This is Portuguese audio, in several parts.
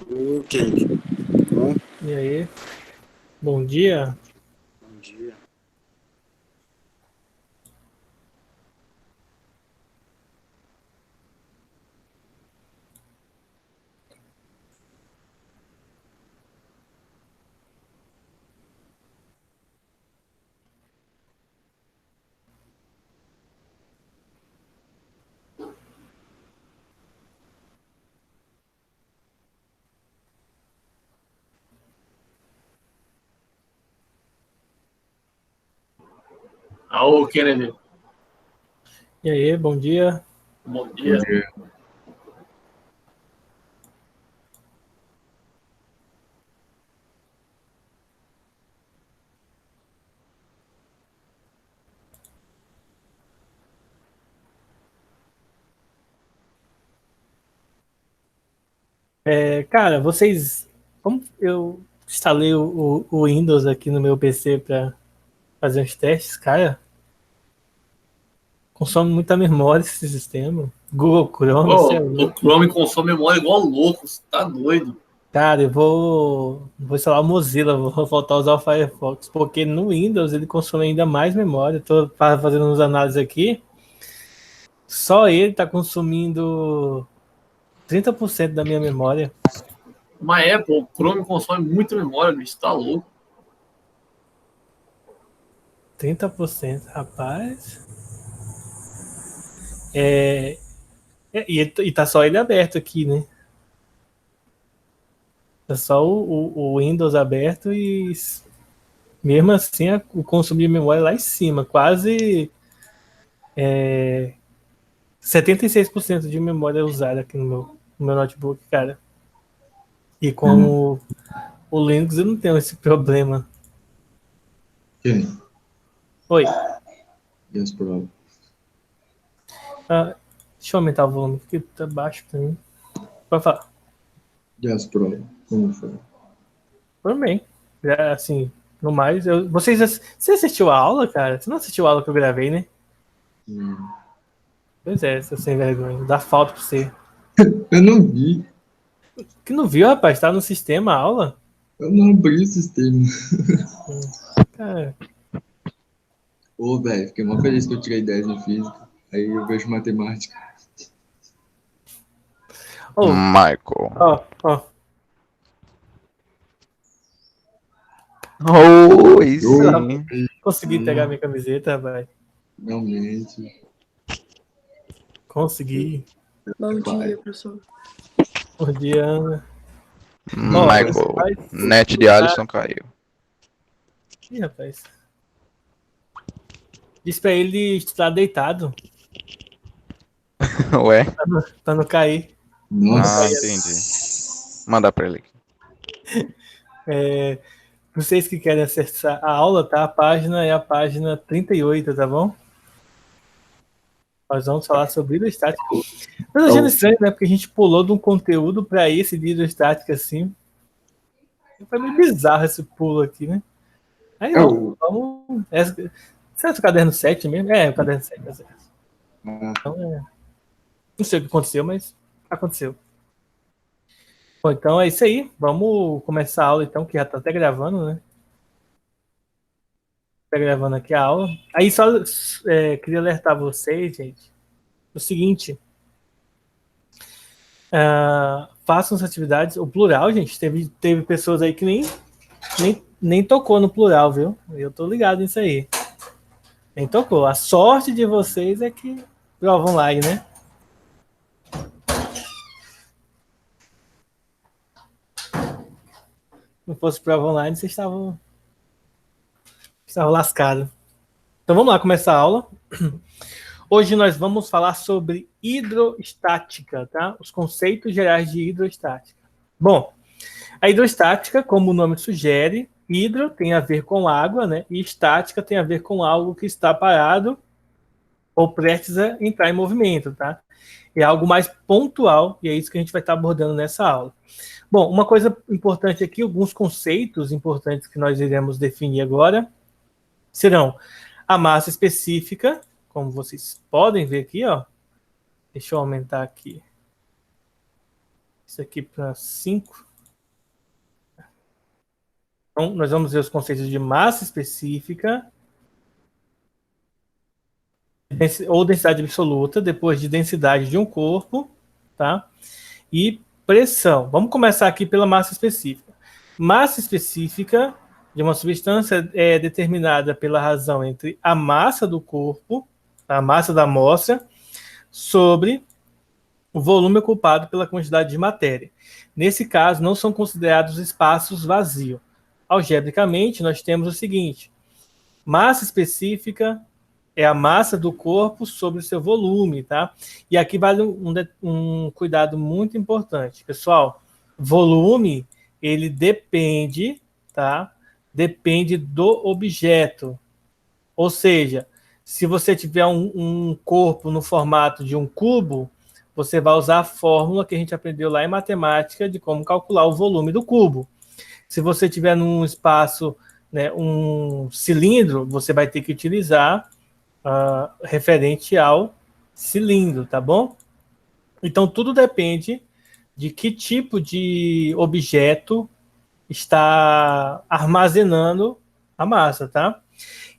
Ok. Bom, E aí, bom dia. bom dia. Alô, Kennedy. E aí, bom dia. Bom Bom dia. dia. Cara, vocês. Como eu instalei o Windows aqui no meu PC para fazer os testes, cara, consome muita memória esse sistema. Google Chrome, isso é O louco. Chrome consome memória igual louco, você tá doido. Cara, eu vou instalar o Mozilla, vou voltar a usar o Firefox, porque no Windows ele consome ainda mais memória. Estou fazendo uns análises aqui. Só ele está consumindo 30% da minha memória. Uma Apple, o Chrome consome muita memória, bicho, tá louco. 30%, rapaz. É, e tá só ele aberto aqui, né? Tá só o Windows aberto e mesmo assim o consumo de memória lá em cima, quase 76% de memória usada aqui no meu notebook, cara. E com o Linux eu não tenho esse problema. Quem? Oi, Yes, bro. deixa eu aumentar o volume, porque tá baixo pra mim. Pode falar. Yes, bro. Como foi? Também. Assim, no mais, você assistiu a aula, cara? Você não assistiu a aula que eu gravei, né? Hum. Pois é, seu sem vergonha. Dá falta pra você. Eu não vi. Que não viu, rapaz? Tá no sistema a aula? Eu não abri o sistema. Hum. Cara, Ô, velho, fiquei mó feliz que eu tirei 10 no físico. Aí eu vejo matemática. oh, Michael. ó. Oh, isso Oi, Ah, sim. consegui pegar minha camiseta, rapaz. finalmente. Consegui. Bom Pai. dia, professor. Bom dia, Ana. Ó, Michael. vai Net de estudar. Alisson caiu. Ih, rapaz. Diz pra ele estudar deitado, Ué? pra não cair. Pra não Ah, cair. entendi. Nossa. Manda pra ele aqui. É, vocês que querem acessar a aula, tá? A página é a página 38, tá bom? Nós vamos falar sobre hidrostática. Eu tô achando Oh, estranho, né? Porque a gente pulou de um conteúdo para esse de hidrostática assim. Foi meio bizarro esse pulo aqui, né? Aí oh. vamos. Será que é o caderno 7 mesmo? É, o caderno 7, tá certo. Ah, Então, não sei o que aconteceu, mas aconteceu. Bom, então é isso aí. Vamos começar a aula, então, que já tá até gravando, né? Tá gravando aqui a aula. Aí só queria alertar vocês, gente, o seguinte. Façam as atividades, o plural, gente. Teve pessoas aí que nem tocou no plural, viu? Eu tô ligado nisso aí. Nem tocou. A sorte de vocês é que prova online, né? Se não fosse prova online, vocês estavam lascados. Então vamos lá começar a aula. Hoje nós vamos falar sobre hidrostática, tá? Os conceitos gerais de hidrostática. Bom, a hidrostática, como o nome sugere, hidro tem a ver com água, né? E estática tem a ver com algo que está parado ou prestes a entrar em movimento, tá? É algo mais pontual e é isso que a gente vai estar abordando nessa aula. Bom, uma coisa importante aqui, alguns conceitos importantes que nós iremos definir agora serão a massa específica, como vocês podem ver aqui, ó. Deixa eu aumentar aqui isso aqui para 5. Então, nós vamos ver os conceitos de massa específica ou densidade absoluta, depois de densidade de um corpo, tá? E pressão. Vamos começar aqui pela massa específica. Massa específica de uma substância é determinada pela razão entre a massa do corpo, a massa da amostra, sobre o volume ocupado pela quantidade de matéria. Nesse caso, não são considerados espaços vazios. Algebricamente, nós temos o seguinte: massa específica é a massa do corpo sobre o seu volume, tá? E aqui vale um cuidado muito importante. Pessoal, volume, ele depende, tá? Depende do objeto. Ou seja, se você tiver um corpo no formato de um cubo, você vai usar a fórmula que a gente aprendeu lá em matemática de como calcular o volume do cubo. Se você tiver num espaço, né, um cilindro, você vai ter que utilizar referente ao cilindro, tá bom? Então, tudo depende de que tipo de objeto está armazenando a massa, tá?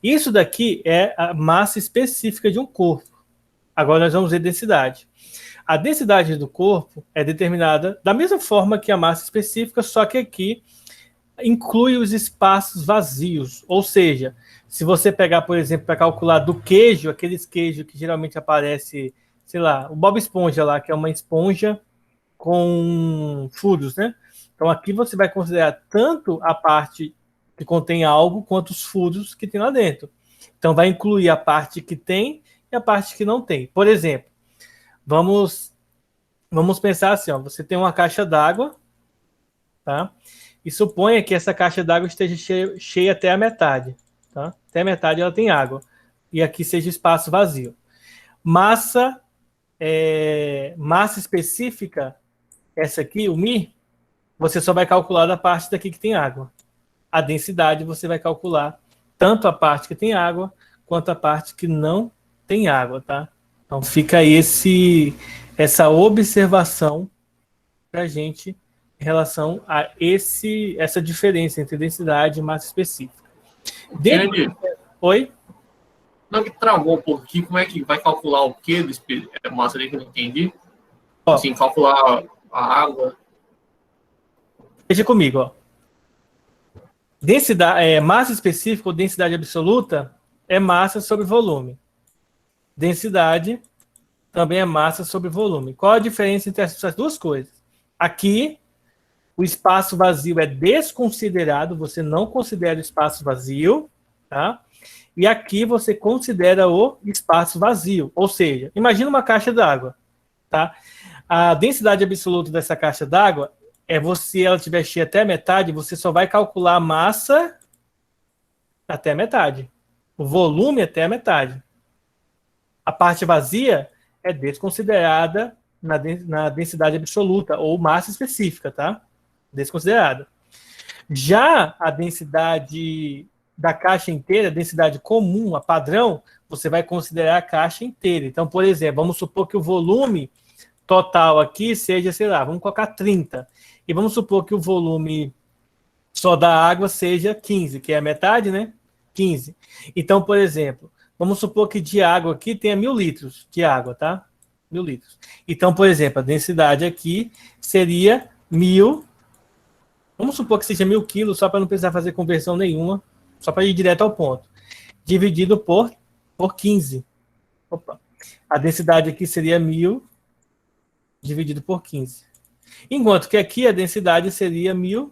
Isso daqui é a massa específica de um corpo. Agora nós vamos ver densidade. A densidade do corpo é determinada da mesma forma que a massa específica, só que aqui inclui os espaços vazios. Ou seja, se você pegar, por exemplo, para calcular do queijo, aqueles queijos que geralmente aparece, sei lá, o Bob Esponja lá, que é uma esponja com furos, né? Então aqui você vai considerar tanto a parte que contém algo quanto os furos que tem lá dentro. Então vai incluir a parte que tem e a parte que não tem. Por exemplo, vamos pensar assim, ó, você tem uma caixa d'água, tá? E suponha que essa caixa d'água esteja cheia até a metade, tá? Até a metade ela tem água. E aqui seja espaço vazio. Massa específica, essa aqui, o μ, você só vai calcular da parte daqui que tem água. A densidade você vai calcular tanto a parte que tem água quanto a parte que não tem água, tá? Então fica aí essa observação para a gente em relação a essa diferença entre densidade e massa específica. Oi? Não, que travou um pouquinho. Como é que vai calcular o que do massa ali que eu não entendi? Assim, calcular a água. Veja comigo, ó. Densidade, massa específica ou densidade absoluta é massa sobre volume. Densidade também é massa sobre volume. Qual a diferença entre essas duas coisas? Aqui, o espaço vazio é desconsiderado, você não considera o espaço vazio, tá? E aqui você considera o espaço vazio. Ou seja, imagina uma caixa d'água, tá? A densidade absoluta dessa caixa d'água se ela estiver cheia até a metade, você só vai calcular a massa até a metade. O volume até a metade. A parte vazia é desconsiderada na densidade absoluta, ou massa específica, tá? Desconsiderada. Já a densidade da caixa inteira, a densidade comum, a padrão, você vai considerar a caixa inteira. Então, por exemplo, vamos supor que o volume total aqui seja, sei lá, vamos colocar 30. E vamos supor que o volume só da água seja 15, que é a metade, né? 15. Então, por exemplo, vamos supor que de água aqui tenha 1.000 litros de água, tá? 1.000 litros. Então, por exemplo, a densidade aqui seria 1.000. Vamos supor que seja 1.000 quilos, só para não precisar fazer conversão nenhuma, só para ir direto ao ponto. Dividido por 15. Opa. A densidade aqui seria 1.000 dividido por 15. Enquanto que aqui a densidade seria 1.000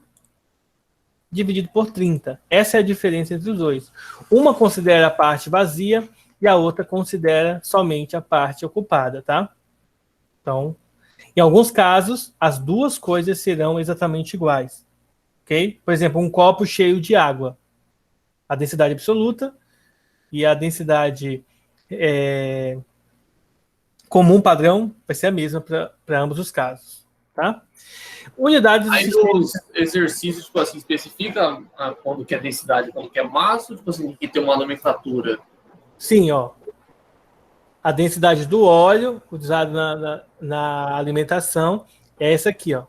dividido por 30. Essa é a diferença entre os dois. Uma considera a parte vazia e a outra considera somente a parte ocupada, tá? Então, em alguns casos, as duas coisas serão exatamente iguais. Ok? Por exemplo, um copo cheio de água. A densidade absoluta e a densidade comum padrão vai ser a mesma para ambos os casos. Tá? Unidades aí os exercícios, tipo assim, especifica quando que é densidade, quando que é massa, tipo assim, que tem uma nomenclatura. Sim, ó. A densidade do óleo usado na alimentação é essa aqui, ó.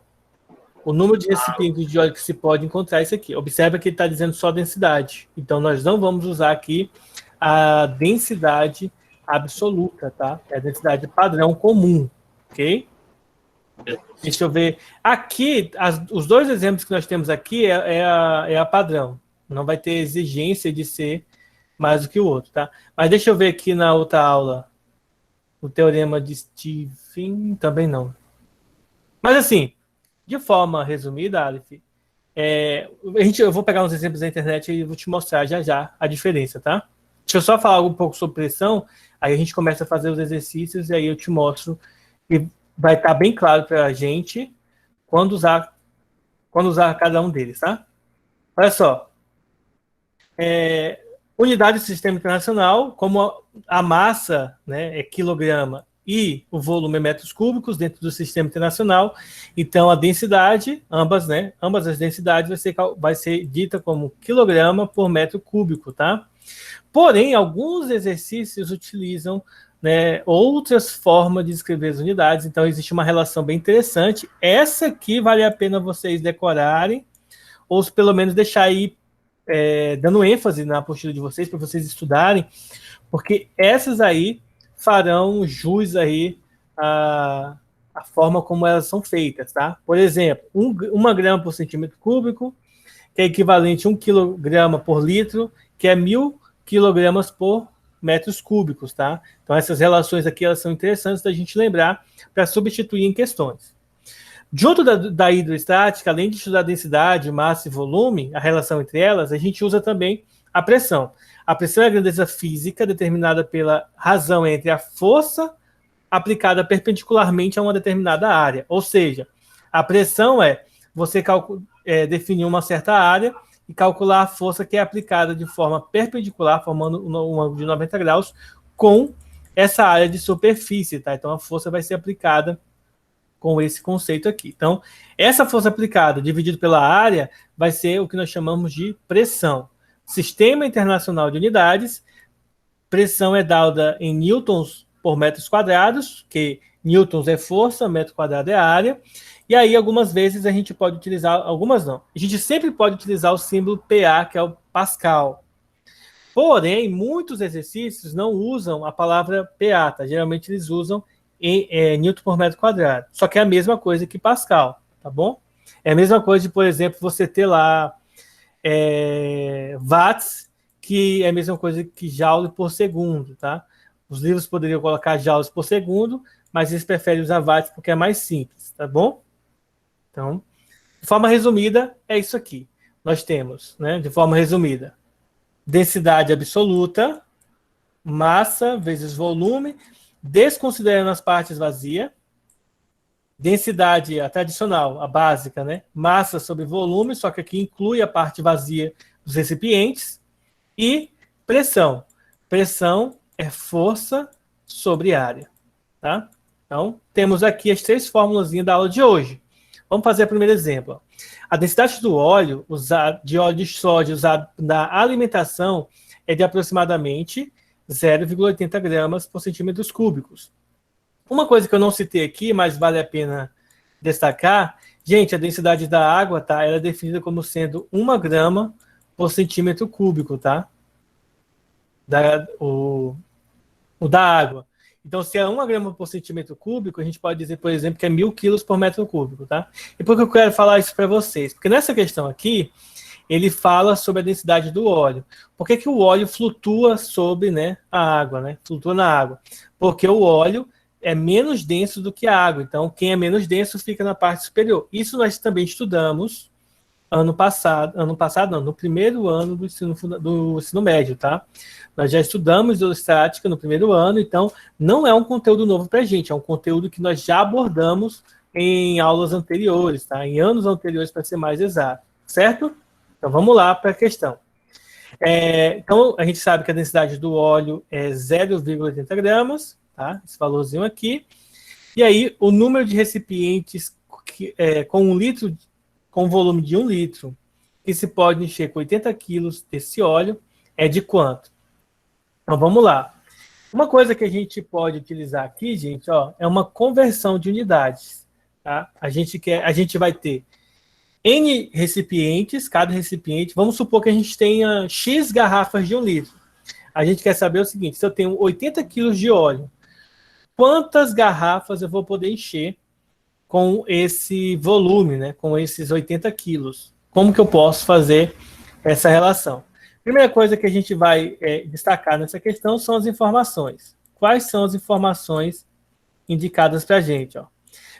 O número de recipientes de óleo que se pode encontrar é esse aqui. Observa que ele está dizendo só densidade. Então, nós não vamos usar aqui a densidade absoluta, tá? É a densidade padrão comum, ok? Deixa eu ver. Aqui, os dois exemplos que nós temos aqui é a padrão. Não vai ter exigência de ser mais do que o outro, tá? Mas deixa eu ver aqui na outra aula. O teorema de Stephen também não. Mas assim, de forma resumida, Aleph, eu vou pegar uns exemplos da internet e vou te mostrar já a diferença, tá? Deixa eu só falar um pouco sobre pressão, aí a gente começa a fazer os exercícios e aí eu te mostro e vai estar bem claro para a gente quando usar cada um deles, tá? Olha só. Unidade do sistema internacional, como a massa, né, é quilograma e o volume é metros cúbicos dentro do sistema internacional, então a densidade, ambas as densidades vai ser dita como quilograma por metro cúbico, tá? Porém, alguns exercícios utilizam, né, outras formas de escrever as unidades, então existe uma relação bem interessante. Essa aqui vale a pena vocês decorarem, ou pelo menos deixar aí dando ênfase na apostila de vocês, para vocês estudarem, porque essas aí farão jus aí a forma como elas são feitas, tá? Por exemplo, 1 grama por centímetro cúbico, que é equivalente a 1 quilograma por litro, que é 1.000 quilogramas por metros cúbicos, tá? Então, essas relações aqui, elas são interessantes da gente lembrar para substituir em questões. Junto da hidroestática, além de estudar densidade, massa e volume, a relação entre elas, a gente usa também a pressão. A pressão é a grandeza física determinada pela razão entre a força aplicada perpendicularmente a uma determinada área. Ou seja, a pressão é você definir uma certa área e calcular a força que é aplicada de forma perpendicular, formando um ângulo de 90 graus, com essa área de superfície, tá? Então, a força vai ser aplicada com esse conceito aqui. Então, essa força aplicada dividido pela área vai ser o que nós chamamos de pressão. Sistema Internacional de Unidades, pressão é dada em newtons por metros quadrados, que newtons é força, metro quadrado é área, e aí algumas vezes a gente pode utilizar, algumas não, a gente sempre pode utilizar o símbolo PA, que é o Pascal. Porém, muitos exercícios não usam a palavra PA, tá? Geralmente eles usam Newton por metro quadrado. Só que é a mesma coisa que Pascal, tá bom? É a mesma coisa de, por exemplo, você ter lá watts, que é a mesma coisa que joule por segundo, tá? Os livros poderiam colocar joules por segundo, mas eles preferem usar watts porque é mais simples, tá bom? Então, de forma resumida, é isso aqui. Nós temos, né, de forma resumida, densidade absoluta, massa vezes volume, desconsiderando as partes vazias, densidade a tradicional, a básica, né? Massa sobre volume, só que aqui inclui a parte vazia dos recipientes, e pressão. Pressão é força sobre área, tá? Então, temos aqui as 3 fórmulas da aula de hoje. Vamos fazer o primeiro exemplo. A densidade do óleo, de óleo de sódio usado na alimentação é de aproximadamente 0,80 gramas por centímetros cúbicos. Uma coisa que eu não citei aqui, mas vale a pena destacar, gente, a densidade da água, tá? Ela é definida como sendo 1 grama por centímetro cúbico, tá? O da água. Então, se é 1 grama por centímetro cúbico, a gente pode dizer, por exemplo, que é 1.000 quilos por metro cúbico, tá? E por que eu quero falar isso para vocês? Porque nessa questão aqui, ele fala sobre a densidade do óleo. Por que o óleo flutua sobre, né, a água, né? Flutua na água. Porque o óleo é menos denso do que a água. Então, quem é menos denso fica na parte superior. Isso nós também estudamos no primeiro ano do ensino médio, tá? Nós já estudamos hidrostática no primeiro ano, então não é um conteúdo novo para a gente, é um conteúdo que nós já abordamos em aulas anteriores, tá? Em anos anteriores, para ser mais exato, certo? Então vamos lá para a questão. Então a gente sabe que a densidade do óleo é 0,80 gramas, tá? Esse valorzinho aqui. E aí o número de recipientes com volume de 1 litro, que se pode encher com 80 quilos desse óleo, é de quanto? Então, vamos lá. Uma coisa que a gente pode utilizar aqui, gente, ó, é uma conversão de unidades. Tá? A gente vai ter N recipientes, cada recipiente, vamos supor que a gente tenha X garrafas de 1 litro. A gente quer saber o seguinte, se eu tenho 80 quilos de óleo, quantas garrafas eu vou poder encher com esse volume, né? Com esses 80 quilos? Como que eu posso fazer essa relação? Primeira coisa que a gente vai destacar nessa questão são as informações. Quais são as informações indicadas para a gente? Ó?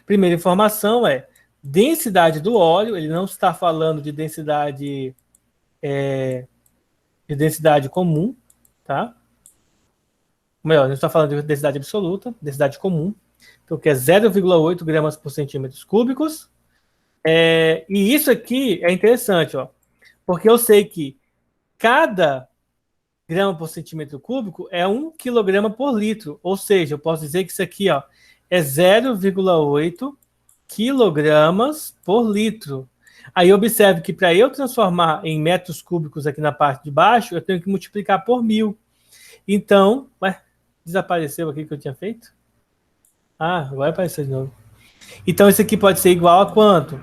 Primeira informação é densidade do óleo. Ele não está falando de densidade comum, tá? Melhor, não está falando de densidade absoluta, densidade comum. Então, que é 0,8 gramas por centímetros cúbicos. E isso aqui é interessante, ó, porque eu sei que cada grama por centímetro cúbico é 1 quilograma por litro. Ou seja, eu posso dizer que isso aqui, ó, é 0,8 quilogramas por litro. Aí observe que para eu transformar em metros cúbicos aqui na parte de baixo, eu tenho que multiplicar por 1000. Então, desapareceu aqui que eu tinha feito? Ah, agora apareceu de novo. Então, isso aqui pode ser igual a quanto?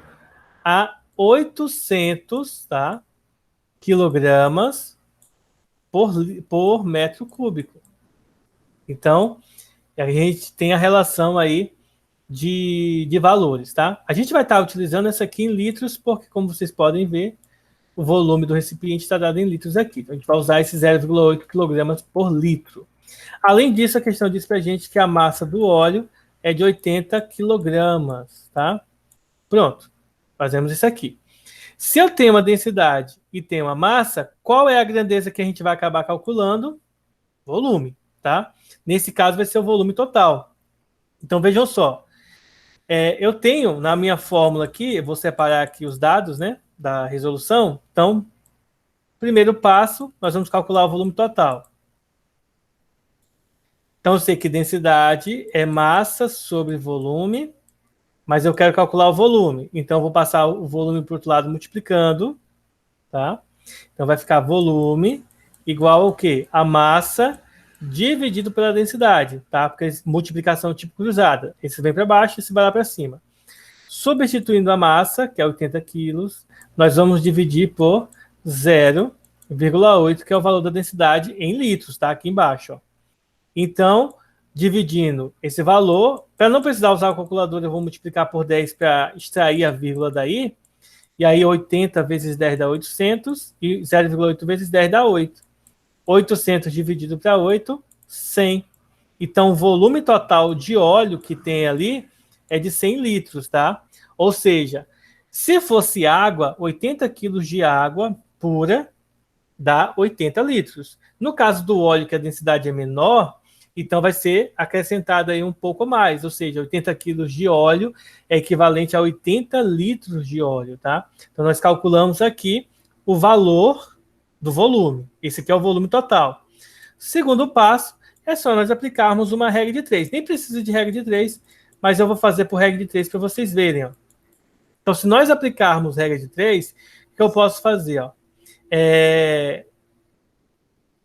A 800, tá? Quilogramas por metro cúbico. Então, a gente tem a relação aí de valores, tá? A gente vai estar utilizando essa aqui em litros, porque, como vocês podem ver, o volume do recipiente está dado em litros aqui. Então, a gente vai usar esse 0,8 kg por litro. Além disso, a questão diz para a gente que a massa do óleo é de 80 kg, tá? Pronto, fazemos isso aqui. Se eu tenho uma densidade e tenho uma massa, qual é a grandeza que a gente vai acabar calculando? Volume, tá? Nesse caso, vai ser o volume total. Então, vejam só. Eu tenho, na minha fórmula aqui, eu vou separar aqui os dados, né, da resolução. Então, primeiro passo, nós vamos calcular o volume total. Então, eu sei que densidade é massa sobre volume, mas eu quero calcular o volume. Então, eu vou passar o volume para o outro lado multiplicando, tá? Então, vai ficar volume igual ao quê? A massa dividido pela densidade, tá? Porque multiplicação tipo cruzada. Esse vem para baixo, esse vai lá para cima. Substituindo a massa, que é 80 quilos, nós vamos dividir por 0,8, que é o valor da densidade em litros, tá? Aqui embaixo, ó. Então, dividindo esse valor, para não precisar usar a calculadora, eu vou multiplicar por 10 para extrair a vírgula daí. E aí 80 vezes 10 dá 800 e 0,8 vezes 10 dá 8. 800 dividido para 8, 100. Então, o volume total de óleo que tem ali é de 100 litros, tá? Ou seja, se fosse água, 80 quilos de água pura dá 80 litros. No caso do óleo, que a densidade é menor, então vai ser acrescentado aí um pouco mais, ou seja, 80 quilos de óleo é equivalente a 80 litros de óleo, tá? Então, nós calculamos aqui o valor do volume. Esse aqui é o volume total. Segundo passo, é só nós aplicarmos uma regra de 3. Nem precisa de regra de 3, mas eu vou fazer por regra de 3 para vocês verem, ó. Então, se nós aplicarmos regra de 3, o que eu posso fazer, ó?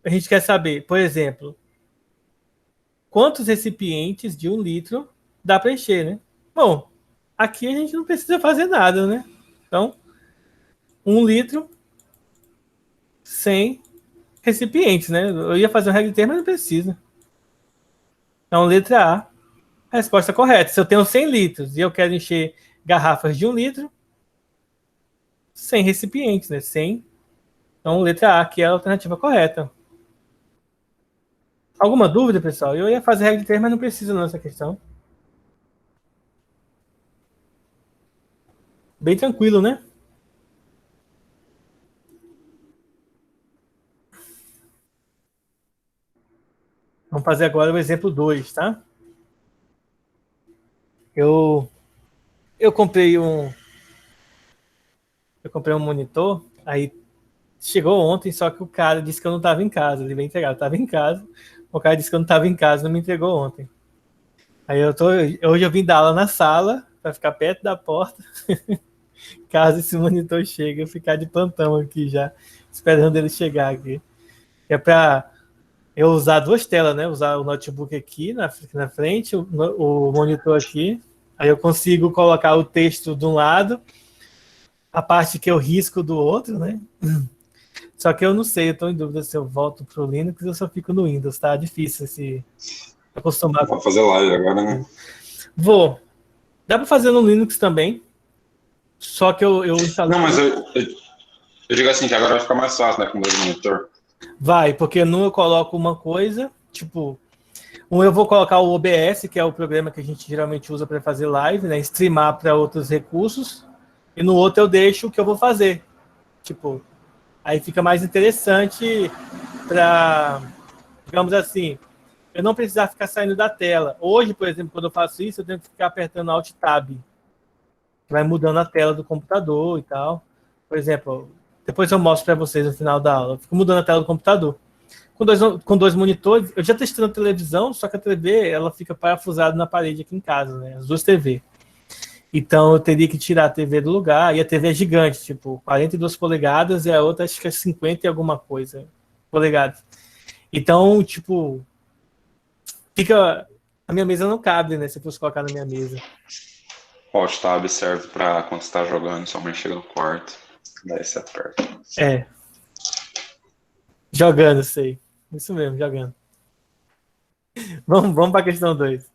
A gente quer saber, por exemplo, quantos recipientes de 1 litro dá para encher, né? Bom, aqui a gente não precisa fazer nada, né? Então, 1 litro, 100 recipientes, né? Eu ia fazer uma regra de 3, mas não precisa. Então, letra A, a resposta correta. Se eu tenho 100 litros e eu quero encher garrafas de 1 litro, 100 recipientes, né? 100. Então, letra A, que é a alternativa correta. Alguma dúvida, pessoal? Eu ia fazer regra de 3, mas não precisa nessa questão. Bem tranquilo, né? Vamos fazer agora o exemplo 2, tá? Eu comprei um monitor, aí chegou ontem, só que o cara disse que eu não estava em casa. Ele veio entregar, eu estava em casa. O cara disse que eu não estava em casa, não me entregou ontem. Aí hoje eu vim dar aula na sala, para ficar perto da porta. Caso esse monitor chegue, eu ficar de plantão aqui já, esperando ele chegar aqui. É para eu usar 2 telas, né? Usar o notebook aqui na frente, o monitor aqui. Aí eu consigo colocar o texto de um lado a parte que eu risco do outro, né? Só que eu não sei, eu estou em dúvida se eu volto para o Linux ou se eu fico no Windows, tá? Difícil se acostumar. Vou fazer live agora, né? Vou. Dá para fazer no Linux também, só que eu instalei... Não, mas eu digo assim, que agora vai ficar mais fácil, né, com dois monitor. Vai, porque num eu coloco uma coisa, tipo... Um eu vou colocar o OBS, que é o programa que a gente geralmente usa para fazer live, né? Streamar para outros recursos. E no outro eu deixo o que eu vou fazer. Tipo, aí fica mais interessante para, digamos assim, eu não precisar ficar saindo da tela. Hoje, por exemplo, quando eu faço isso, eu tenho que ficar apertando Alt Tab, que vai mudando a tela do computador e tal. Por exemplo, depois eu mostro para vocês no final da aula. Eu fico mudando a tela do computador. Com dois monitores, eu já testei na televisão, só que a TV ela fica parafusada na parede aqui em casa, né? As duas TV. Então eu teria que tirar a TV do lugar, e a TV é gigante, tipo 42 polegadas, e a outra acho que é 50 e alguma coisa polegadas. Então, tipo, fica. A minha mesa não cabe, né? Se eu fosse colocar na minha mesa. O Alt Tab serve pra quando você tá jogando, sua mãe chega no quarto, daí você aperta. É. Jogando, sei. Isso mesmo, jogando. Vamos para a questão 2.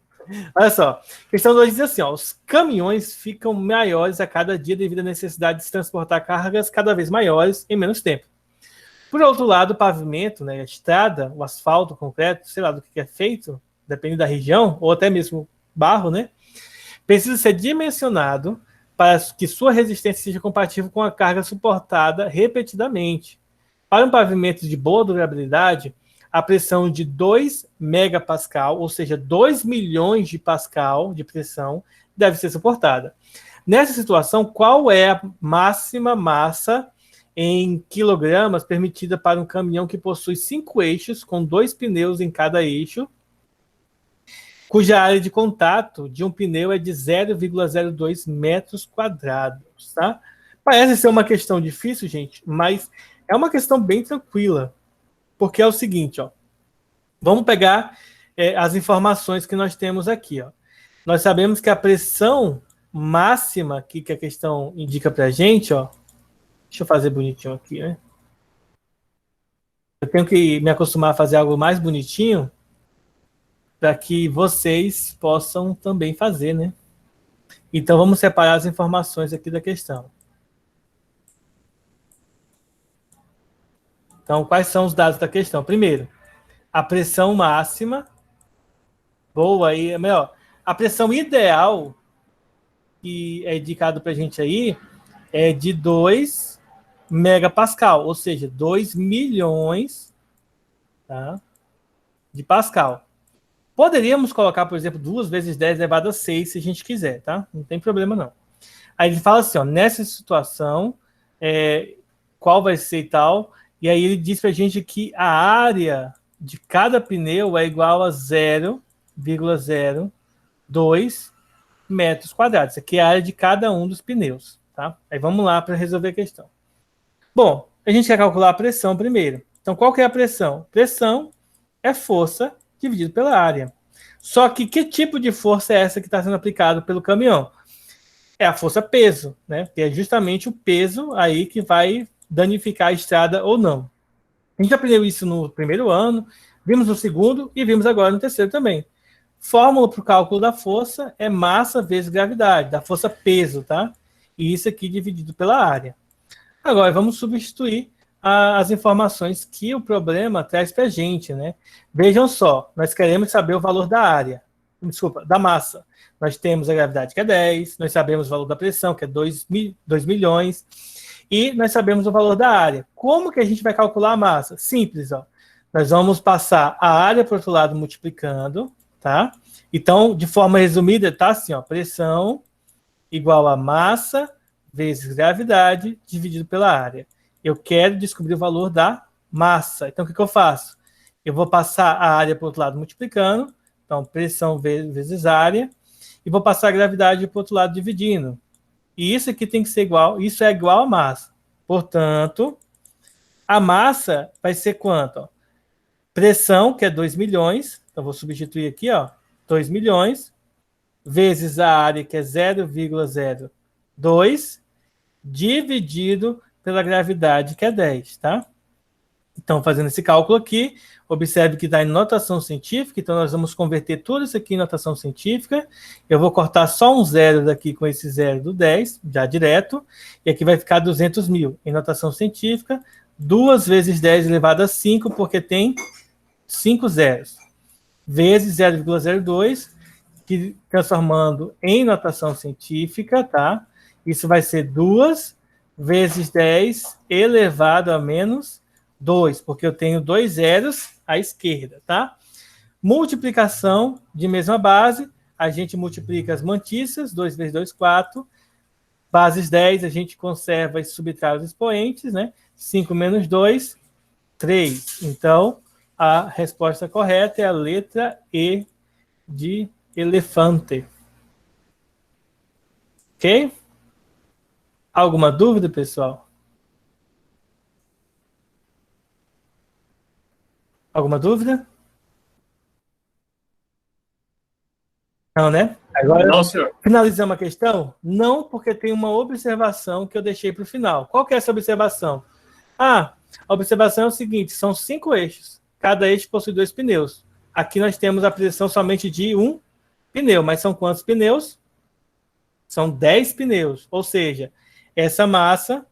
Olha só, questão 2 diz assim, ó, os caminhões ficam maiores a cada dia devido à necessidade de se transportar cargas cada vez maiores em menos tempo. Por outro lado, o pavimento, né, a estrada, o asfalto, o concreto, sei lá do que é feito, depende da região, ou até mesmo barro, né, precisa ser dimensionado para que sua resistência seja compatível com a carga suportada repetidamente. Para um pavimento de boa durabilidade, a pressão de 2 megapascal, ou seja, 2 milhões de pascal de pressão, deve ser suportada. Nessa situação, qual é a máxima massa em quilogramas permitida para um caminhão que possui 5 eixos, com 2 pneus em cada eixo, cuja área de contato de um pneu é de 0,02 metros quadrados, tá? Parece ser uma questão difícil, gente, mas é uma questão bem tranquila, porque é o seguinte, ó. Vamos pegar as informações que nós temos aqui, ó. Nós sabemos que a pressão máxima aqui que a questão indica para a gente, ó. Deixa eu fazer bonitinho aqui, né? Eu tenho que me acostumar a fazer algo mais bonitinho para que vocês possam também fazer, né? Então vamos separar as informações aqui da questão. Então, quais são os dados da questão? Primeiro, a pressão máxima, boa aí, é melhor. A pressão ideal que é indicado para a gente aí é de 2 megapascal, ou seja, 2 milhões, tá, de pascal. Poderíamos colocar, por exemplo, 2 vezes 10 elevado a 6, se a gente quiser, tá? Não tem problema, não. Aí ele fala assim, ó, nessa situação, qual vai ser e tal, e aí ele diz para a gente que a área de cada pneu é igual a 0,02 metros quadrados. Isso aqui é a área de cada um dos pneus, tá? Aí vamos lá para resolver a questão. Bom, a gente quer calcular a pressão primeiro. Então, qual que é a pressão? Pressão é força dividido pela área. Só que tipo de força é essa que está sendo aplicada pelo caminhão? É a força peso, né? Que é justamente o peso aí que vai danificar a estrada ou não. A gente aprendeu isso no primeiro ano, vimos no segundo e vimos agora no terceiro também. Fórmula para o cálculo da força é massa vezes gravidade, da força peso, tá? E isso aqui dividido pela área. Agora, vamos substituir as informações que o problema traz para a gente, né? Vejam só, nós queremos saber o valor da área, da massa. Nós temos a gravidade, que é 10, nós sabemos o valor da pressão, que é 2 milhões, e nós sabemos o valor da área. Como que a gente vai calcular a massa? Simples, ó. Nós vamos passar a área para o outro lado multiplicando, tá? Então, de forma resumida, tá assim, ó, pressão igual a massa vezes gravidade dividido pela área. Eu quero descobrir o valor da massa. Então, o que eu faço? Eu vou passar a área para o outro lado multiplicando, então, pressão vezes área, e vou passar a gravidade para o outro lado dividindo. E isso aqui tem que ser igual, isso é igual a massa. Portanto, a massa vai ser quanto? Ó? Pressão, que é 2 milhões, então vou substituir aqui, ó, 2 milhões, vezes a área, que é 0,02, dividido pela gravidade, que é 10, tá? Então, fazendo esse cálculo aqui, observe que está em notação científica, então nós vamos converter tudo isso aqui em notação científica. Eu vou cortar só um zero daqui com esse zero do 10, já direto, e aqui vai ficar 200 mil. Em notação científica, 2 vezes 10 elevado a 5, porque tem 5 zeros, vezes 0,02, que transformando em notação científica, tá? Isso vai ser 2 vezes 10 elevado a menos 2, porque eu tenho 2 zeros à esquerda, tá? Multiplicação de mesma base, a gente multiplica as mantícias, 2 vezes 2, 4. Bases 10, a gente conserva e subtrai os expoentes, né? 5 menos 2, 3. Então, a resposta correta é a letra E de elefante. Ok? Alguma dúvida, pessoal? Alguma dúvida? Não, né? Agora, Não, senhor. finalizamos a questão? Não, porque tem uma observação que eu deixei para o final. Qual que é essa observação? A observação é o seguinte, são 5 eixos. Cada eixo possui 2 pneus. Aqui nós temos a precisão somente de um pneu, mas são quantos pneus? São 10 pneus. Ou seja, essa massa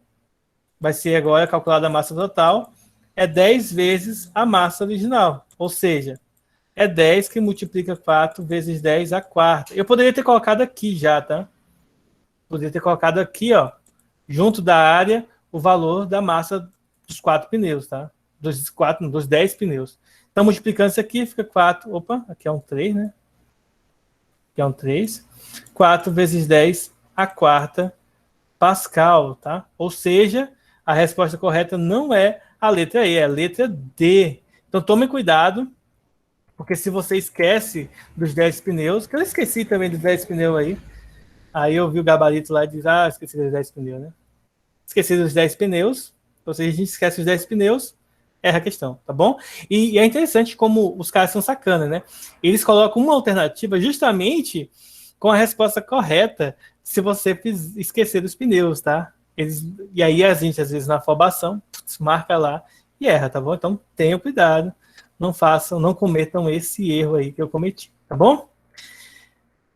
vai ser agora calculada a massa total, é 10 vezes a massa original. Ou seja, é 10 que multiplica 4 vezes 10 a quarta. Eu poderia ter colocado aqui já, tá? Poderia ter colocado aqui, ó, junto da área, o valor da massa dos 4 pneus, tá? Dos 10 pneus. Então, multiplicando isso aqui, fica 4. Opa, aqui é um 3, né? Aqui é um 3. 4 vezes 10 a quarta Pascal, tá? Ou seja, a resposta correta não é a letra E, é a letra D. Então, tome cuidado, porque se você esquece dos 10 pneus, que eu esqueci também dos 10 pneus aí eu vi o gabarito lá e diz, esqueci dos 10 pneus, né? Esqueci dos 10 pneus, ou seja, a gente esquece os 10 pneus, erra a questão, tá bom? E é interessante como os caras são sacanas, né? Eles colocam uma alternativa justamente com a resposta correta se você esquecer dos pneus, tá? E aí a gente, às vezes, na afobação, marca lá e erra, tá bom? Então, tenham cuidado, não cometam esse erro aí que eu cometi, tá bom?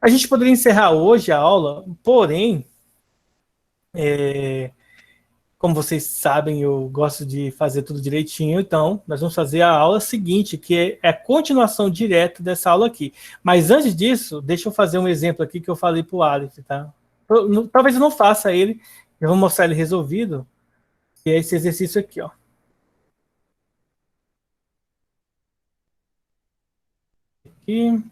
A gente poderia encerrar hoje a aula, porém, como vocês sabem, eu gosto de fazer tudo direitinho, então nós vamos fazer a aula seguinte, que é a continuação direta dessa aula aqui. Mas antes disso, deixa eu fazer um exemplo aqui que eu falei para o Aleph, tá? Talvez eu não faça ele, eu vou mostrar ele resolvido, que é esse exercício aqui, ó. Aqui.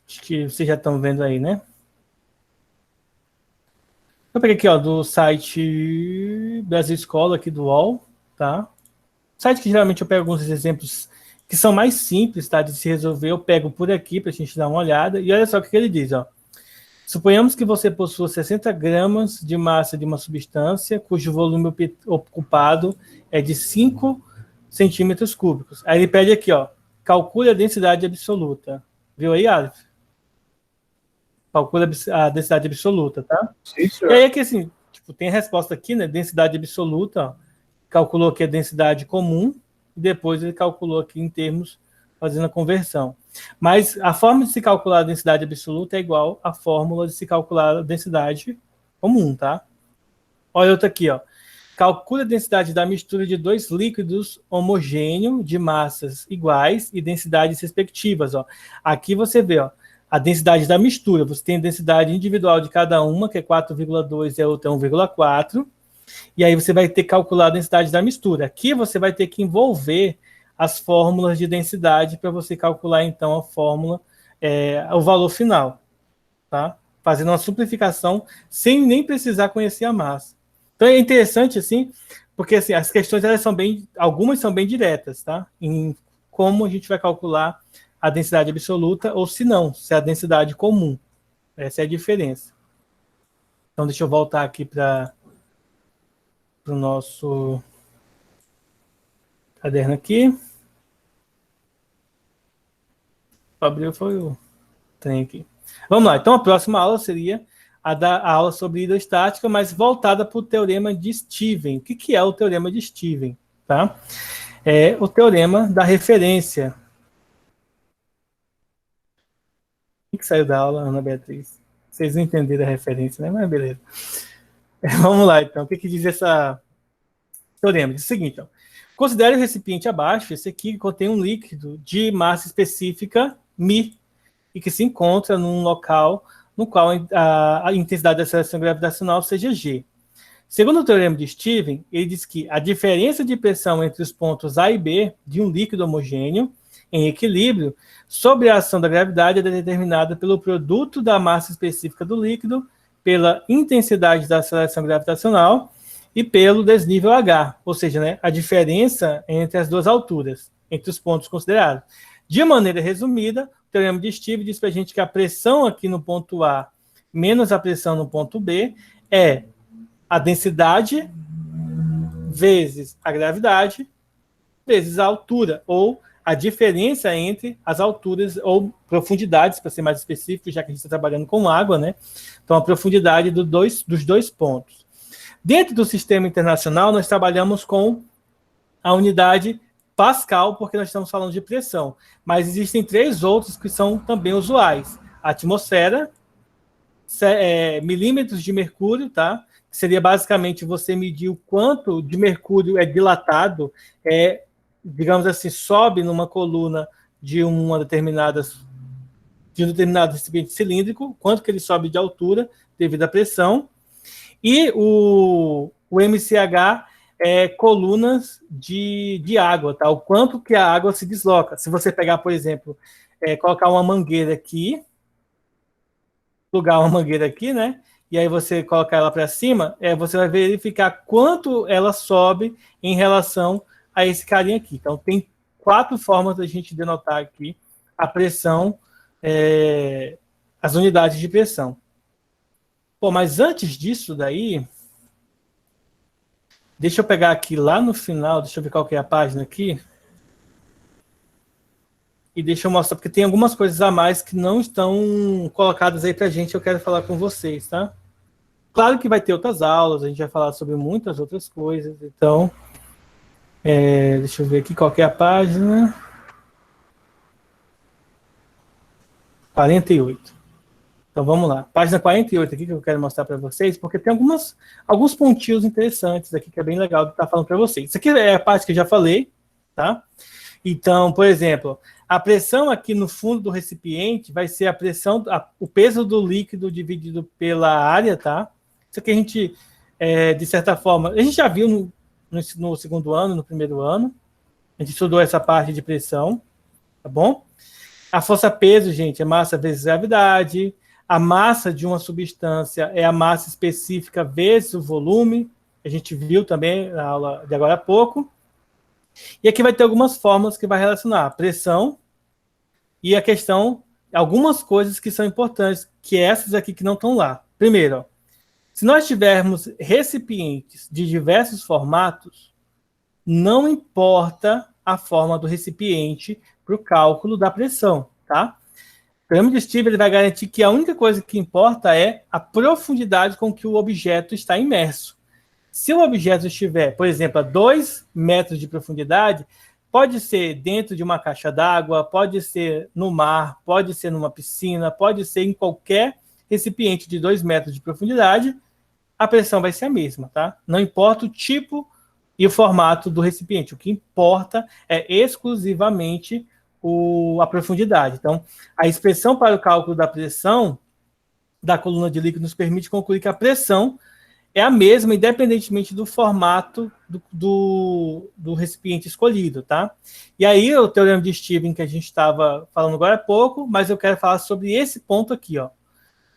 Acho que vocês já estão vendo aí, né? Eu peguei aqui, ó, do site Brasil Escola, aqui do UOL, tá? Site que geralmente eu pego alguns exemplos que são mais simples, tá? De se resolver, eu pego por aqui para a gente dar uma olhada. E olha só o que ele diz, ó. Suponhamos que você possua 60 gramas de massa de uma substância cujo volume ocupado é de 5 centímetros cúbicos. Aí ele pede aqui, ó, calcule a densidade absoluta. Viu aí, Aleph? Calcula a densidade absoluta, tá? Sim, senhor. E aí aqui, assim, tipo, tem a resposta aqui, né? Densidade absoluta, ó, calculou aqui a densidade comum, e depois ele calculou aqui em termos, fazendo a conversão. Mas a forma de se calcular a densidade absoluta é igual à fórmula de se calcular a densidade comum, tá? Olha outra aqui, ó. Calcule a densidade da mistura de 2 líquidos homogêneos de massas iguais e densidades respectivas, ó. Aqui você vê, ó, a densidade da mistura. Você tem a densidade individual de cada uma, que é 4,2 e a outra é 1,4. E aí você vai ter que calcular a densidade da mistura. Aqui você vai ter que envolver as fórmulas de densidade para você calcular, então, a fórmula, o valor final, tá? Fazendo uma simplificação sem nem precisar conhecer a massa. Então é interessante, assim, porque assim, as questões, algumas são bem diretas, tá? como a gente vai calcular a densidade absoluta, ou se não, se é a densidade comum. Essa é a diferença. Então, deixa eu voltar aqui para o nosso caderno aqui. Abriu foi o trem aqui. Vamos lá. Então, a próxima aula seria a aula sobre hidrostática, mas voltada para o teorema de Steven. O que é o teorema de Steven? Tá? É o teorema da referência. O que saiu da aula, Ana Beatriz? Vocês não entenderam a referência, né? Mas beleza. Vamos lá, então. O que diz essa teorema? Diz o seguinte, ó. Considere o recipiente abaixo, esse aqui, que contém um líquido de massa específica, μ, e que se encontra num local no qual a intensidade da aceleração gravitacional seja g. Segundo o teorema de Steven, ele diz que a diferença de pressão entre os pontos A e B de um líquido homogêneo em equilíbrio sob a ação da gravidade é determinada pelo produto da massa específica do líquido, pela intensidade da aceleração gravitacional e pelo desnível H, ou seja, né, a diferença entre as duas alturas, entre os pontos considerados. De maneira resumida, o teorema de Steven diz para a gente que a pressão aqui no ponto A menos a pressão no ponto B é a densidade vezes a gravidade vezes a altura, ou a diferença entre as alturas ou profundidades, para ser mais específico, já que a gente está trabalhando com água, né? Então, a profundidade dos dois pontos. Dentro do sistema internacional, nós trabalhamos com a unidade Pascal, porque nós estamos falando de pressão. Mas existem 3 outros que são também usuais. A atmosfera, milímetros de mercúrio, tá? Seria basicamente você medir o quanto de mercúrio é dilatado, digamos assim, sobe numa coluna de um determinado recipiente cilíndrico, quanto que ele sobe de altura devido à pressão. E o MCH é colunas de água, tá? O quanto que a água se desloca. Se você pegar, por exemplo, colocar uma mangueira aqui, plugar uma mangueira aqui, né? E aí você colocar ela para cima, você vai verificar quanto ela sobe em relação a esse carinha aqui. Então, tem 4 formas da gente denotar aqui a pressão, as unidades de pressão. Pô, mas antes disso daí, deixa eu pegar aqui lá no final, deixa eu ver qual que é a página aqui. E deixa eu mostrar, porque tem algumas coisas a mais que não estão colocadas aí pra gente, eu quero falar com vocês, tá? Claro que vai ter outras aulas, a gente vai falar sobre muitas outras coisas, então... deixa eu ver aqui qual que é a página. 48. Então vamos lá. Página 48 aqui que eu quero mostrar para vocês, porque tem alguns pontinhos interessantes aqui que é bem legal de estar falando para vocês. Isso aqui é a parte que eu já falei, tá? Então, por exemplo, a pressão aqui no fundo do recipiente vai ser a pressão, o peso do líquido dividido pela área, tá? Isso aqui a gente, de certa forma, a gente já viu no segundo ano, no primeiro ano. A gente estudou essa parte de pressão, tá bom? A força-peso, gente, é massa vezes gravidade. A massa de uma substância é a massa específica vezes o volume. A gente viu também na aula de agora há pouco. E aqui vai ter algumas fórmulas que vai relacionar a pressão e a questão, algumas coisas que são importantes, que essas aqui que não estão lá. Primeiro, ó, se nós tivermos recipientes de diversos formatos, não importa a forma do recipiente para o cálculo da pressão, tá? O teorema de Steven ele vai garantir que a única coisa que importa é a profundidade com que o objeto está imerso. Se o objeto estiver, por exemplo, a 2 metros de profundidade, pode ser dentro de uma caixa d'água, pode ser no mar, pode ser numa piscina, pode ser em qualquer recipiente de 2 metros de profundidade, a pressão vai ser a mesma, tá? Não importa o tipo e o formato do recipiente. O que importa é exclusivamente a profundidade. Então, a expressão para o cálculo da pressão da coluna de líquido nos permite concluir que a pressão é a mesma, independentemente do formato do recipiente escolhido, tá? E aí, o teorema de Steven, que a gente estava falando agora há pouco, mas eu quero falar sobre esse ponto aqui, ó.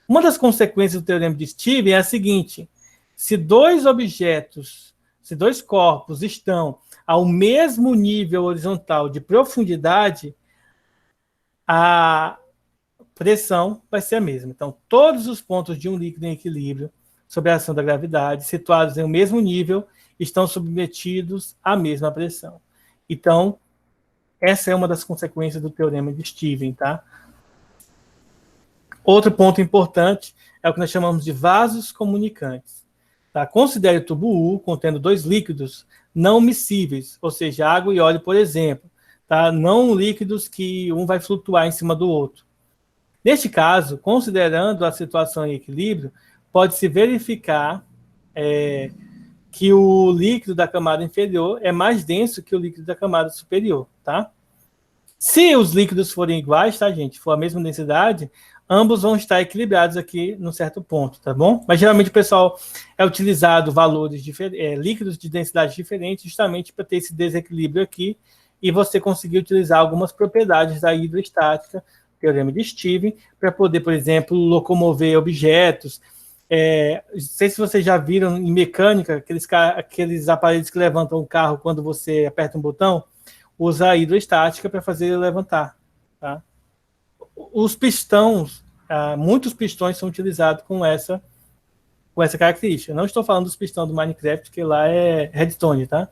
Uma das consequências do teorema de Steven é a seguinte: se 2 objetos, se 2 corpos estão ao mesmo nível horizontal de profundidade, a pressão vai ser a mesma. Então, todos os pontos de um líquido em equilíbrio sob a ação da gravidade, situados em o mesmo nível, estão submetidos à mesma pressão. Então, essa é uma das consequências do teorema de Stevens, tá? Outro ponto importante é o que nós chamamos de vasos comunicantes. Tá? Considere o tubo U contendo dois líquidos não miscíveis, ou seja, água e óleo, por exemplo. Tá? Não líquidos que um vai flutuar em cima do outro. Neste caso, considerando a situação em equilíbrio, pode-se verificar que o líquido da camada inferior é mais denso que o líquido da camada superior, tá? Se os líquidos forem iguais, tá, gente? For a mesma densidade, ambos vão estar equilibrados aqui num certo ponto, tá bom? Mas geralmente o pessoal é utilizado valores líquidos de densidade diferentes justamente para ter esse desequilíbrio aqui e você conseguir utilizar algumas propriedades da hidroestática, teorema de Stevens, para poder, por exemplo, locomover objetos. Não sei se vocês já viram em mecânica, aqueles aparelhos que levantam o carro quando você aperta um botão, usa a hidroestática para fazer ele levantar. Tá? Os pistões, muitos pistões são utilizados com essa característica. Não estou falando dos pistões do Minecraft, que lá é redstone, tá?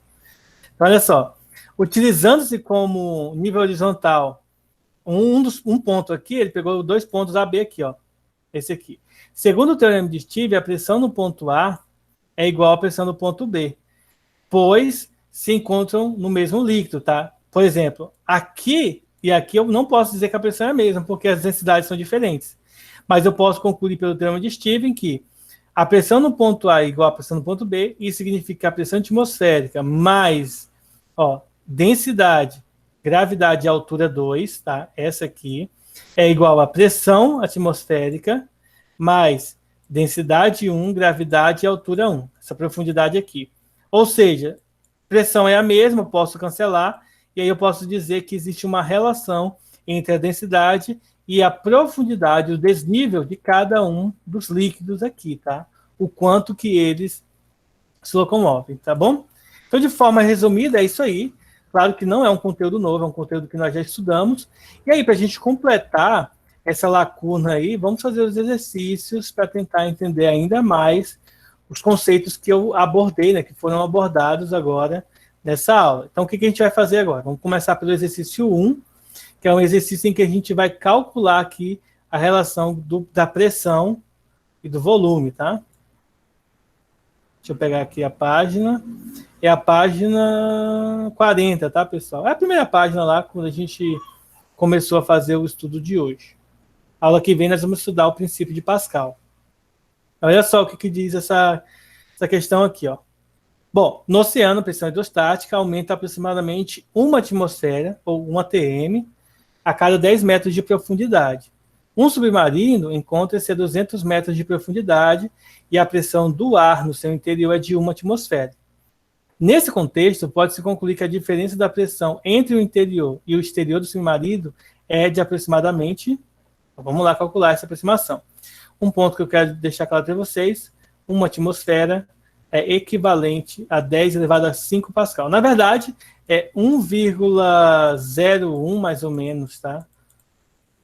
Então, olha só. Utilizando-se como nível horizontal um ponto aqui, ele pegou dois pontos AB aqui, ó. Esse aqui. Segundo o teorema de Stevens, a pressão no ponto A é igual à pressão no ponto B, pois se encontram no mesmo líquido, tá? Por exemplo, aqui e aqui eu não posso dizer que a pressão é a mesma, porque as densidades são diferentes. Mas eu posso concluir pelo teorema de Stevens que a pressão no ponto A é igual à pressão no ponto B, isso significa que a pressão atmosférica mais densidade, gravidade e altura 2, tá? Essa aqui, é igual a pressão atmosférica mais densidade 1, gravidade e altura 1. Essa profundidade aqui. Ou seja, pressão é a mesma, eu posso cancelar, e aí eu posso dizer que existe uma relação entre a densidade e a profundidade, o desnível de cada um dos líquidos aqui, tá? O quanto que eles se locomovem, tá bom? Então, de forma resumida, é isso aí. Claro que não é um conteúdo novo, é um conteúdo que nós já estudamos. E aí, para a gente completar essa lacuna aí, vamos fazer os exercícios para tentar entender ainda mais os conceitos que eu abordei, né, que foram abordados agora nessa aula. Então, o que a gente vai fazer agora? Vamos começar pelo exercício 1, que é um exercício em que a gente vai calcular aqui a relação da pressão e do volume, tá? Deixa eu pegar aqui a página. É a página 40, tá, pessoal? É a primeira página lá, quando a gente começou a fazer o estudo de hoje. A aula que vem nós vamos estudar o princípio de Pascal. Olha só o que diz essa questão aqui, ó. Bom, no oceano, a pressão hidrostática aumenta aproximadamente 1 atmosfera, ou 1 atm, a cada 10 metros de profundidade. Um submarino encontra-se a 200 metros de profundidade e a pressão do ar no seu interior é de 1 atmosfera. Nesse contexto, pode-se concluir que a diferença da pressão entre o interior e o exterior do submarino é de aproximadamente... Vamos lá calcular essa aproximação. Um ponto que eu quero deixar claro para vocês, 1 atmosfera é equivalente a 10 elevado a 5 Pascal. Na verdade, é 1,01 mais ou menos, tá?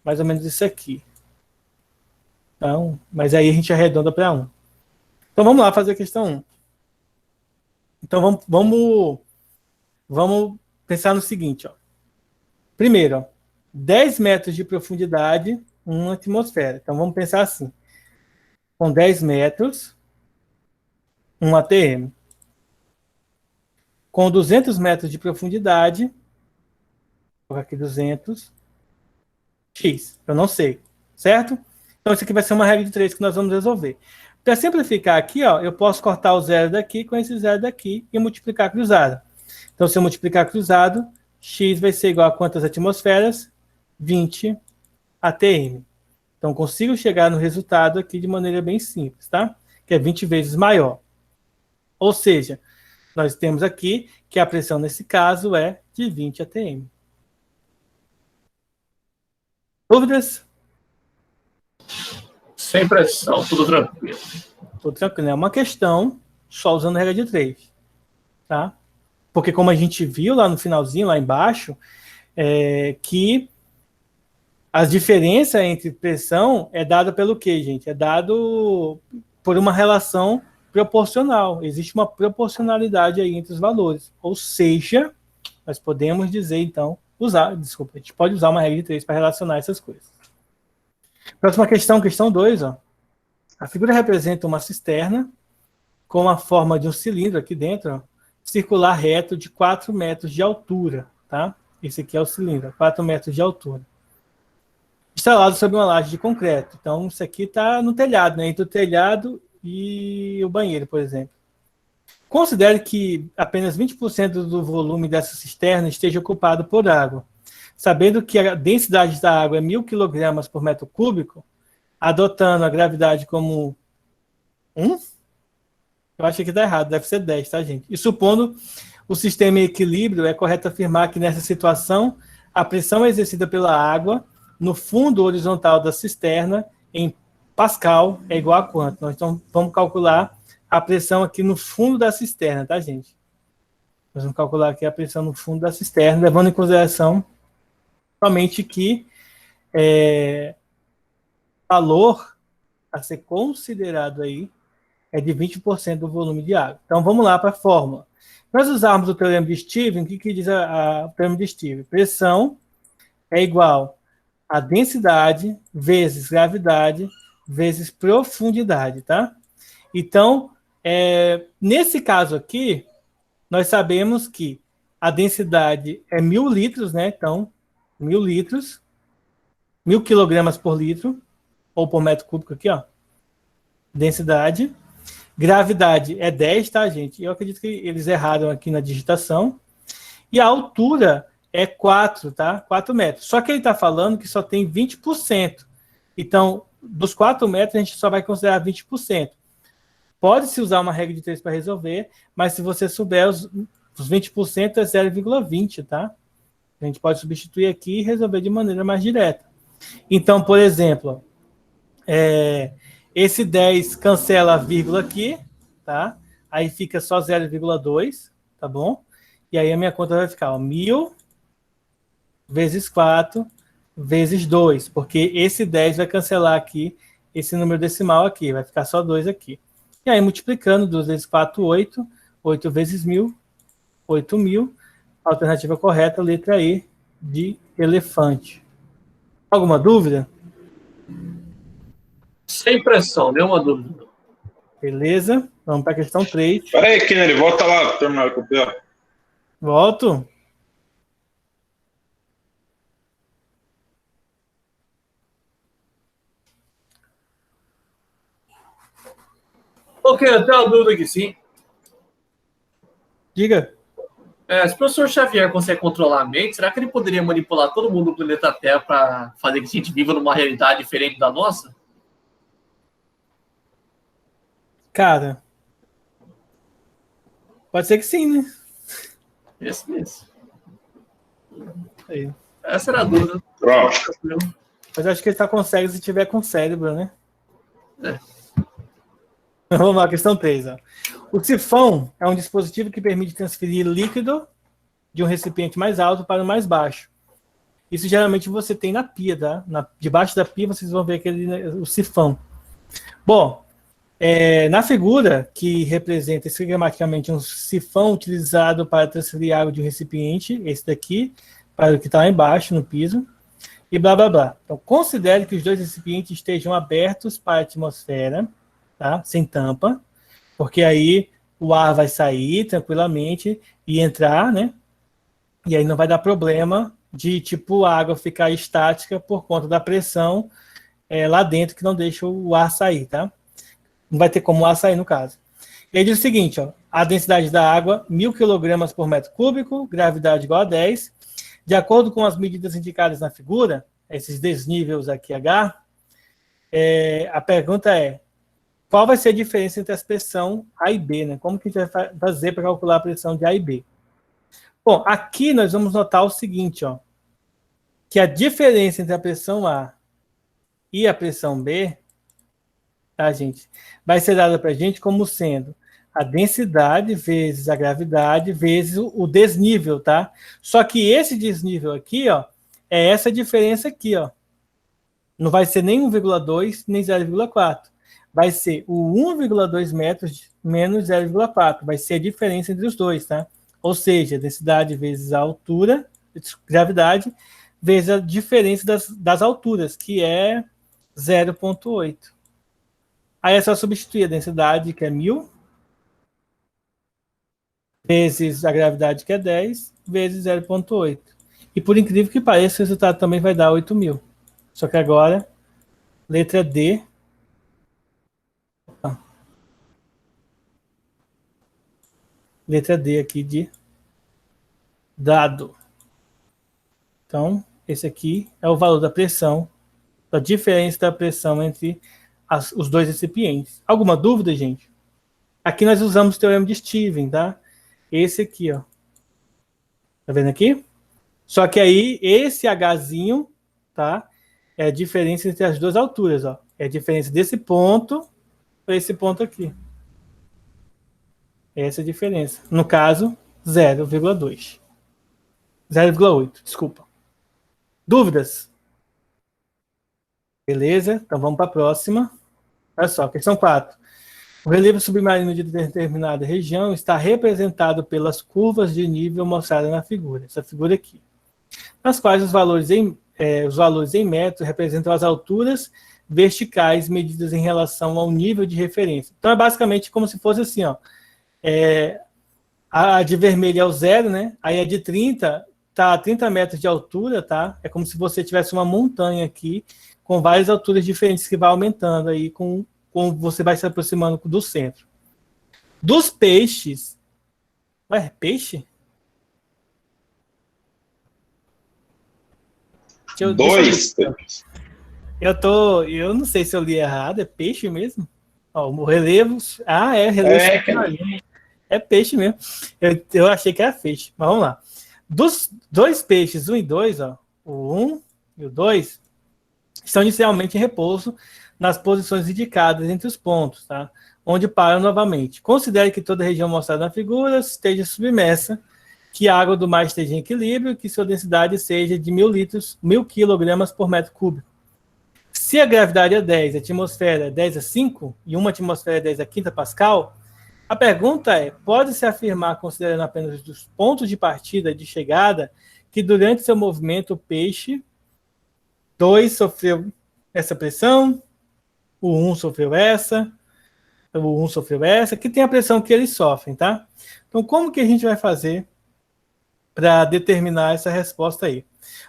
Mais ou menos isso aqui. Então, mas aí a gente arredonda para 1. Então, vamos lá fazer a questão 1. Então, vamos pensar no seguinte, ó. Primeiro, ó, 10 metros de profundidade, 1 atmosfera. Então, vamos pensar assim. Com 10 metros, 1 atm. Com 200 metros de profundidade, vou colocar aqui 200, x, eu não sei, certo? Então, isso aqui vai ser uma regra de 3 que nós vamos resolver. Para simplificar aqui, ó, eu posso cortar o zero daqui com esse zero daqui e multiplicar cruzado. Então, se eu multiplicar cruzado, x vai ser igual a quantas atmosferas? 20 atm. Então, consigo chegar no resultado aqui de maneira bem simples, tá? Que é 20 vezes maior. Ou seja, nós temos aqui que a pressão nesse caso é de 20 atm. Dúvidas? Sem pressão, tudo tranquilo. Tudo tranquilo. É uma questão só usando a regra de 3. Tá? Porque como a gente viu lá no finalzinho, lá embaixo, que as diferenças entre pressão é dada pelo quê, gente? É dado por uma relação proporcional. Existe uma proporcionalidade aí entre os valores. Ou seja, nós podemos dizer, então, a gente pode usar uma regra de 3 para relacionar essas coisas. Próxima questão, questão 2, ó. A figura representa uma cisterna com a forma de um cilindro aqui dentro, ó, circular reto de 4 metros de altura, tá? Esse aqui é o cilindro, 4 metros de altura. Instalado sobre uma laje de concreto. Então, isso aqui está no telhado, né? Entre o telhado e o banheiro, por exemplo. Considere que apenas 20% do volume dessa cisterna esteja ocupado por água. Sabendo que a densidade da água é 1.000 kg por metro cúbico, adotando a gravidade como 1, eu acho que está errado, deve ser 10, tá, gente? E supondo o sistema em equilíbrio, é correto afirmar que nessa situação a pressão exercida pela água no fundo horizontal da cisterna em Pascal é igual a quanto? Nós então vamos calcular a pressão aqui no fundo da cisterna, tá, gente? Nós vamos calcular aqui a pressão no fundo da cisterna, levando em consideração somente que valor a ser considerado aí é de 20% do volume de água. Então, vamos lá para a fórmula. Nós usarmos o teorema de Stevens, o que diz o teorema de Stevens? Pressão é igual a densidade vezes gravidade vezes profundidade, tá? Então, nesse caso aqui, nós sabemos que a densidade é 1.000 litros, né? Então, 1.000 litros, 1.000 quilogramas por litro, ou por metro cúbico aqui, ó. Densidade. Gravidade é 10, tá, gente? Eu acredito que eles erraram aqui na digitação. E a altura é 4, tá? 4 metros. Só que ele está falando que só tem 20%. Então, dos 4 metros, a gente só vai considerar 20%. Pode-se usar uma regra de 3 para resolver, mas se você souber, os 20% é 0,20, tá? A gente pode substituir aqui e resolver de maneira mais direta. Então, por exemplo, esse 10 cancela a vírgula aqui, tá? Aí fica só 0,2, tá bom? E aí a minha conta vai ficar 1.000 vezes 4 vezes 2, porque esse 10 vai cancelar aqui esse número decimal aqui, vai ficar só 2 aqui. E aí multiplicando, 2 vezes 4, 8, 8 vezes 1.000, 8.000, alternativa correta, letra E de elefante. Alguma dúvida? Sem pressão, nenhuma dúvida. Beleza, vamos para a questão 3. Peraí, Kennedy, volta lá, terminar de copiar. Volto. Ok, eu tenho uma dúvida aqui, sim. Diga. Se o professor Xavier consegue controlar a mente, será que ele poderia manipular todo mundo do planeta Terra para fazer que a gente viva numa realidade diferente da nossa? Cara, pode ser que sim, né? Esse mesmo. Aí. Essa era a dúvida. Pronto. Mas acho que ele só consegue se tiver com cérebro, né? Vamos lá, questão 3. Ó. O sifão é um dispositivo que permite transferir líquido de um recipiente mais alto para o mais baixo. Isso geralmente você tem na pia, tá? Debaixo da pia vocês vão ver o sifão. Bom, na figura que representa esquematicamente um sifão utilizado para transferir água de um recipiente, esse daqui, para o que está lá embaixo, no piso, e blá, blá, blá. Então, considere que os dois recipientes estejam abertos para a atmosfera, tá? Sem tampa, porque aí o ar vai sair tranquilamente e entrar, né? E aí não vai dar problema de, tipo, a água ficar estática por conta da pressão lá dentro que não deixa o ar sair, tá? Não vai ter como o ar sair, no caso. E aí diz o seguinte, ó, a densidade da água, 1.000 kg por metro cúbico, gravidade igual a 10. De acordo com as medidas indicadas na figura, esses desníveis aqui, H, a pergunta é, qual vai ser a diferença entre as pressões A e B, né? Como que a gente vai fazer para calcular a pressão de A e B? Bom, aqui nós vamos notar o seguinte, ó, que a diferença entre a pressão A e a pressão B, tá, gente, vai ser dada para a gente como sendo a densidade vezes a gravidade vezes o desnível, tá? Só que esse desnível aqui, ó, é essa diferença aqui, ó. Não vai ser nem 1,2 nem 0,4. Vai ser o 1,2 metros menos 0,4. Vai ser a diferença entre os dois, tá? Ou seja, densidade vezes a altura, gravidade, vezes a diferença das alturas, que é 0,8. Aí é só substituir a densidade, que é 1.000, vezes a gravidade, que é 10, vezes 0,8. E por incrível que pareça, o resultado também vai dar 8.000. Só que agora, letra D. Letra D aqui de dado. Então, esse aqui é o valor da pressão, a diferença da pressão entre os dois recipientes. Alguma dúvida, gente? Aqui nós usamos o teorema de Stevens, tá? Esse aqui, ó. Tá vendo aqui? Só que aí, esse Hzinho, tá? É a diferença entre as duas alturas, ó. É a diferença desse ponto para esse ponto aqui. Essa é a diferença. No caso, 0,2. 0,8, desculpa. Dúvidas? Beleza? Então vamos para a próxima. Olha só, questão 4. O relevo submarino de determinada região está representado pelas curvas de nível mostradas na figura. Essa figura aqui. Nas quais os valores em metros representam as alturas verticais medidas em relação ao nível de referência. Então é basicamente como se fosse assim, ó. A de vermelho é o 0, né? Aí a de 30 está a 30 metros de altura, tá? É como se você tivesse uma montanha aqui com várias alturas diferentes que vai aumentando aí com você vai se aproximando do centro. Dos peixes... Ué, peixe? Dois. Eu não sei se eu li errado, é peixe mesmo? Ó, o relevo... Ah, é relevo submarino. É peixe mesmo. Eu achei que era peixe, mas vamos lá. Dos dois peixes, 1 e 2, ó, o 1 e o 2, estão inicialmente em repouso nas posições indicadas entre os pontos, tá? Onde param novamente. Considere que toda a região mostrada na figura esteja submersa, que a água do mar esteja em equilíbrio, que sua densidade seja de 1.000 quilogramas por metro cúbico. Se a gravidade é 10, a atmosfera é 10 a 5, e uma atmosfera é 10 a quinta Pascal, a pergunta é, pode-se afirmar, considerando apenas os pontos de partida e de chegada, que durante seu movimento o peixe 2 sofreu essa pressão, o 1 sofreu essa, o 1 sofreu essa, que tem a pressão que eles sofrem, tá? Então, como que a gente vai fazer para determinar essa resposta aí?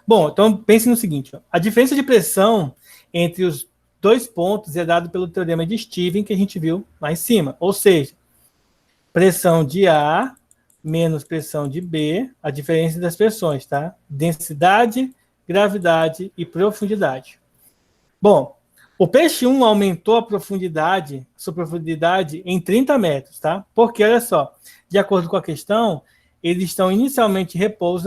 Bom, então pense no seguinte, ó, a diferença de pressão entre os dois pontos é dado pelo teorema de Stevens que a gente viu lá em cima, ou seja, pressão de A menos pressão de B, a diferença das pressões, tá? Densidade, gravidade e profundidade. Bom, o peixe 1 aumentou a profundidade, sua profundidade em 30 metros, tá? Porque, olha só, de acordo com a questão, eles estão inicialmente em repouso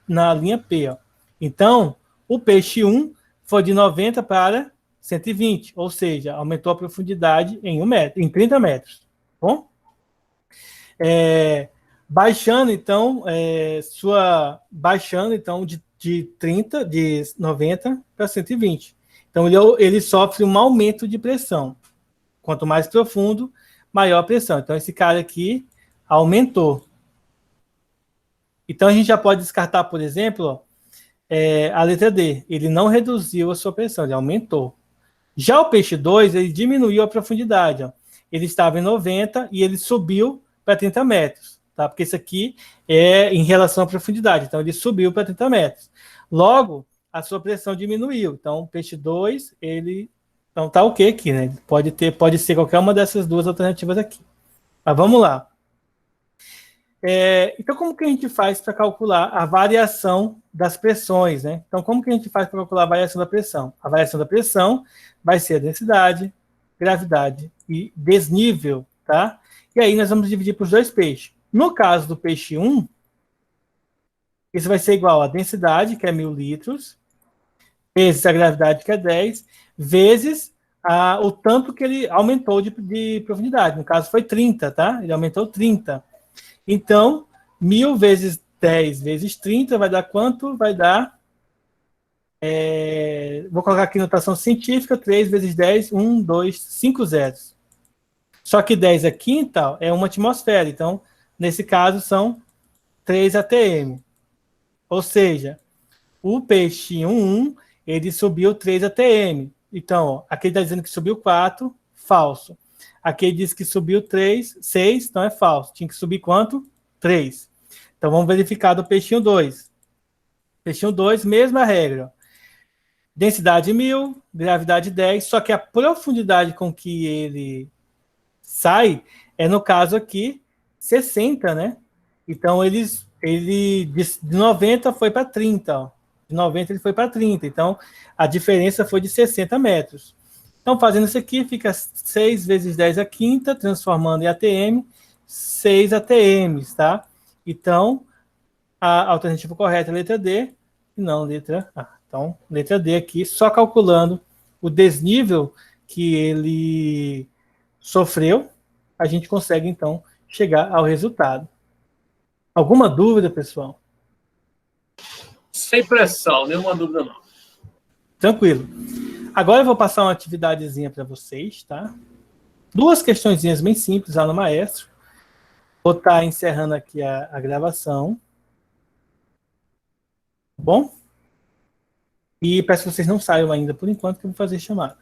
na linha P, ó. Então, o peixe 1 foi de 90 para 120, ou seja, aumentou a profundidade em 1 metro, em 30 metros, tá bom? Baixando, então, de 90 para 120. Então, ele sofre um aumento de pressão. Quanto mais profundo, maior a pressão. Então, esse cara aqui aumentou. Então, a gente já pode descartar, por exemplo, ó, a letra D. Ele não reduziu a sua pressão, ele aumentou. Já o peixe 2, ele diminuiu a profundidade. Ó. Ele estava em 90 e ele subiu para 30 metros. Tá? Porque isso aqui é em relação à profundidade. Então, ele subiu para 30 metros. Logo, a sua pressão diminuiu. Então, o peixe 2, ele... Então, tá ok aqui, né? Pode ser qualquer uma dessas duas alternativas aqui. Mas vamos lá. Então, como que a gente faz para calcular a variação das pressões, né? Então, como que a gente faz para calcular a variação da pressão? A variação da pressão vai ser a densidade, gravidade e desnível, tá? E aí nós vamos dividir para os dois peixes. No caso do peixe 1, isso vai ser igual a densidade, que é 1.000 litros, vezes a gravidade, que é 10, vezes o tanto que ele aumentou de profundidade. No caso, foi 30, tá? Ele aumentou 30. Então, 1000 vezes 10 vezes 30 vai dar quanto? Vai dar... vou colocar aqui notação científica, 3 vezes 10, 1, 2, 5 zeros. Só que 10 aqui, então, é uma atmosfera. Então, nesse caso, são 3 atm. Ou seja, o peixinho 1, ele subiu 3 atm. Então, ó, aqui está dizendo que subiu 4, falso. Aqui diz que subiu 3, 6, então é falso. Tinha que subir quanto? 3. Então, vamos verificar do peixinho 2. Peixinho 2, mesma regra. Densidade 1000, gravidade 10, só que a profundidade com que ele sai é, no caso aqui, 60, né? Então, ele de 90 foi para 30, ó. De 90 ele foi para 30. Então, a diferença foi de 60 metros. Então, fazendo isso aqui, fica 6 vezes 10 a quinta, transformando em ATM, 6 ATMs, tá? Então, a alternativa correta é a letra D, e não a letra A. Então, letra D aqui, só calculando o desnível que ele sofreu, a gente consegue, então, chegar ao resultado. Alguma dúvida, pessoal? Sem pressão, nenhuma dúvida não. Tranquilo. Agora eu vou passar uma atividadezinha para vocês, tá? 2 questõezinhas bem simples lá no Maestro. Vou estar encerrando aqui a gravação. Tá bom? E peço que vocês não saiam ainda por enquanto, que eu vou fazer chamada.